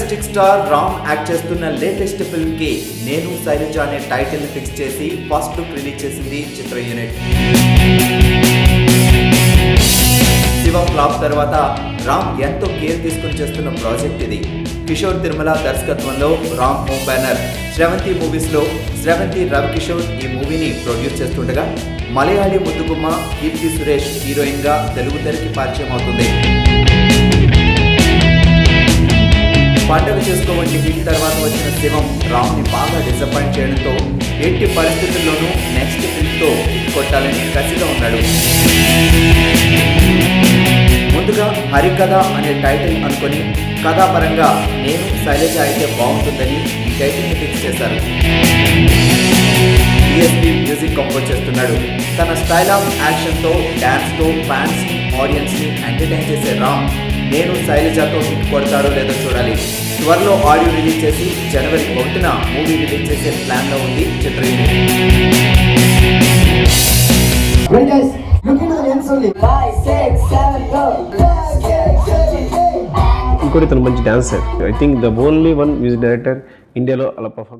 Fantastic star Ram act చేస్తున్న latest film కి నేను శైలజ అనే టైటిల్ ని ఫిక్స్ చేసి ఫస్ట్ లుక్ రిలీజ్ చేసింది చిత్ర యూనిట్. శివ ఫ్లాప్ తర్వాత రామ్ ఎంతో కేర్ తీసుకుని చేస్తున్న ప్రాజెక్ట్ ఇది. కిషోర్ తిరుమల దర్శకత్వంలో Ram home banner Sravanthi movies లో శ్రవంతి రవికిషోర్ ఈ మూవీని ప్రొడ్యూస్ చేస్తుండగా మలయాళీ ముద్దుగుమ్మ కీర్తి సురేష్ హీరోయిన్ గా తెలుగు తెరకి పరిచయం అవుతుంది. పండగ చేసుకో వంటి హిట్ తర్వాత వచ్చిన శివం రామ్ ని బాగా డిసప్పాయింట్ చేయడంతో ఎట్టి పరిస్థితుల్లోనూ నెక్స్ట్ ఫిల్మ్ తో హిట్ కొట్టాలని కసిగా ఉన్నాడు. ముందుగా హరికథ అనే టైటిల్ అనుకుని కథాపరంగా నేను శైలజ అయితే బాగుంటుందని ఈ టైటిల్ ని ఫిక్స్ చేశారు. డిఎస్పీ మ్యూజిక్ కంపోజ్ చేస్తున్నాడు. తన స్టైల్ ఆఫ్ యాక్షన్ తో డాన్స్ తో ఫ్యాన్స్ ని ఆడియన్స్ ని ఎంటర్టైన్ చేసే రామ్ నేను శైలజతో హిట్ కొడతాడో లేదో చూడాలి. త్వరలో ఆడియో రిలీజ్ చేసి జనవరి 1న మూవీ రిలీజ్ చేసే ప్లాన్ లో ఉంది చిత్ర యూనిట్. ఇంకోటి తను మంచి dancer. I think the only one music director ఇండియాలో అలా పర్ఫార్మ్